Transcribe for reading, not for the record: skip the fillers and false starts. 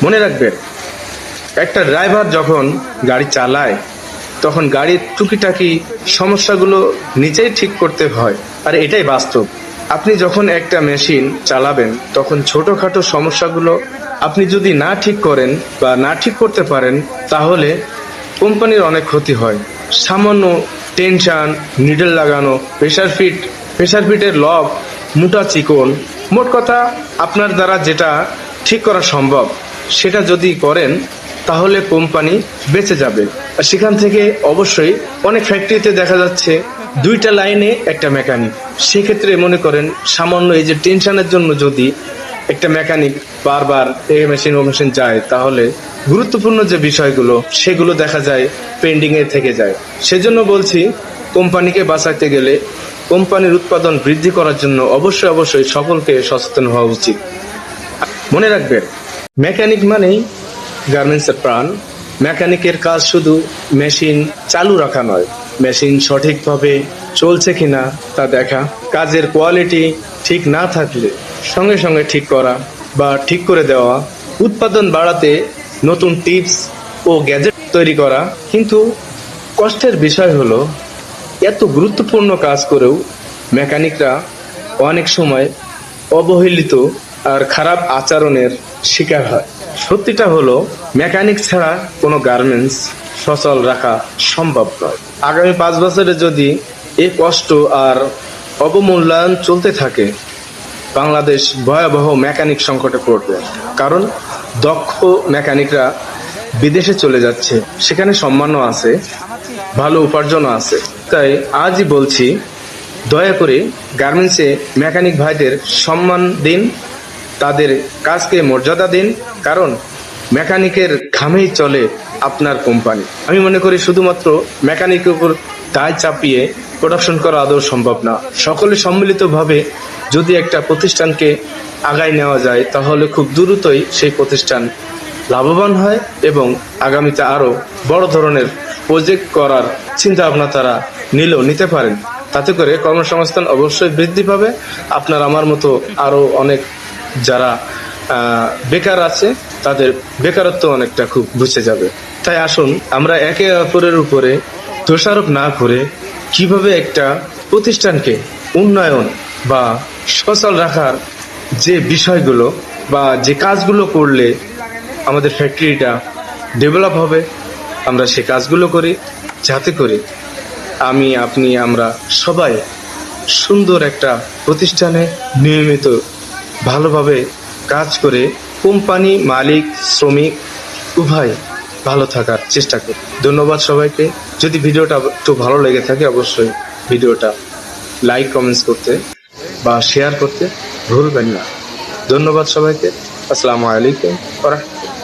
মনে রাখবেন, একটা ড্রাইভার যখন গাড়ি চালায় তখন গাড়ির টুকিটাকি সমস্যাগুলো নিজেই ঠিক করতে হয়, আর এটাই বাস্তব। আপনি যখন একটা মেশিন চালাবেন তখন ছোটখাটো সমস্যাগুলো আপনি যদি না ঠিক করেন বা না ঠিক করতে পারেন তাহলে কোম্পানির অনেক ক্ষতি হয়। সামান্য টেনশন, নিডল লাগানো, প্রেসার ফিটের লক মোটা চিকন, মোট কথা আপনার দ্বারা যেটা ঠিক করা সম্ভব সেটা যদি করেন তাহলে কোম্পানি বেঁচে যাবে। আর সেখান থেকে অবশ্যই অনেক ফ্যাক্টরিতে দেখা যাচ্ছে দুইটা লাইনে একটা মেকানিক। সেক্ষেত্রে মনে করেন সামান্য এই যে টেনশনের জন্য যদি একটা মেকানিক বারবার এই মেশিন ও মেশিন যায় তাহলে গুরুত্বপূর্ণ যে বিষয়গুলো সেগুলো দেখা যায় পেন্ডিং এ থেকে যায়। সেজন্য বলছি, কোম্পানিকে বাঁচাতে গেলে, কোম্পানির উৎপাদন বৃদ্ধি করার জন্য অবশ্যই সকলকে সচেতন হওয়া উচিত। মনে রাখবেন, মেকানিক মানেই গার্মেন্টসের প্রাণ। মেকানিকের কাজ শুধু মেশিন চালু রাখা নয়, মেশিন সঠিকভাবে চলছে কিনা তা দেখা, কাজের কোয়ালিটি ঠিক না থাকলে সঙ্গে সঙ্গে ঠিক করা বা ঠিক করে দেওয়া, উৎপাদন বাড়াতে নতুন টিপস ও গ্যাজেট তৈরি করা। কিন্তু কষ্টের বিষয় হলো, এত গুরুত্বপূর্ণ কাজ করেও মেকানিকরা অনেক সময় অবহেলিত আর খারাপ আচরণের শিকার হয়। সত্যিটা হলো, মেকানিক ছাড়া কোনো গার্মেন্টস সচল রাখা সম্ভব নয়। আগামী 5 বছরে যদি এই কষ্ট আর অবমূল্যায়ন চলতে থাকে, বাংলাদেশ ভয়াবহ মেকানিক সংকটে পড়বে। কারণ দক্ষ মেকানিকরা বিদেশে চলে যাচ্ছে, সেখানে সম্মানও আছে, ভালো উপার্জনও আছে। তাই আজই বলছি, দয়া করে গার্মেন্টসে মেকানিক ভাইদের সম্মান দিন, তাদের কাজকে মর্যাদা দিন। কারণ মেকানিকের ঘামেই চলে আপনার কোম্পানি। আমি মনে করি শুধুমাত্র মেকানিকের উপর দায় চাপিয়ে প্রোডাকশন করা আদৌ সম্ভব না। সকলে সম্মিলিতভাবে যদি একটা প্রতিষ্ঠানকে আগায় নেওয়া যায় তাহলে খুব দ্রুতই সেই প্রতিষ্ঠান লাভবান হয় এবং আগামীতে আরো বড় ধরনের প্রজেক্ট করার চিন্তা ভাবনা তারা নিতে পারেন। তাতে করে কর্মসংস্থান অবশ্যই বৃদ্ধি পাবে। আপনার আমার মতো আরো অনেক যারা বেকার আছে তাদের বেকারত্ব অনেকটা খুব বুঝে যাবে। তাই আসুন আমরা একে অপরের উপরে দোষারোপ না করে কিভাবে একটা প্রতিষ্ঠানকে উন্নয়ন বা সচল রাখার যে বিষয়গুলো বা যে কাজগুলো করলে আমাদের ফ্যাক্টরিটা ডেভেলপ হবে, আমরা সে কাজগুলো করি, যাতে করে আমি, আপনি, আমরা সবাই সুন্দর একটা প্রতিষ্ঠানে নিয়মিত ভালোভাবে কাজ করে কোম্পানি, মালিক, শ্রমিক উভয় ভালো থাকার চেষ্টা করি। ধন্যবাদ সবাইকে। যদি ভিডিওটা একটু ভালো লেগে থাকে অবশ্যই ভিডিওটা লাইক, কমেন্টস করতে বা শেয়ার করতে ভুলবেন না। ধন্যবাদ সবাইকে। আসসালামু আলাইকুম ওয়া রাহমাতুল্লাহ।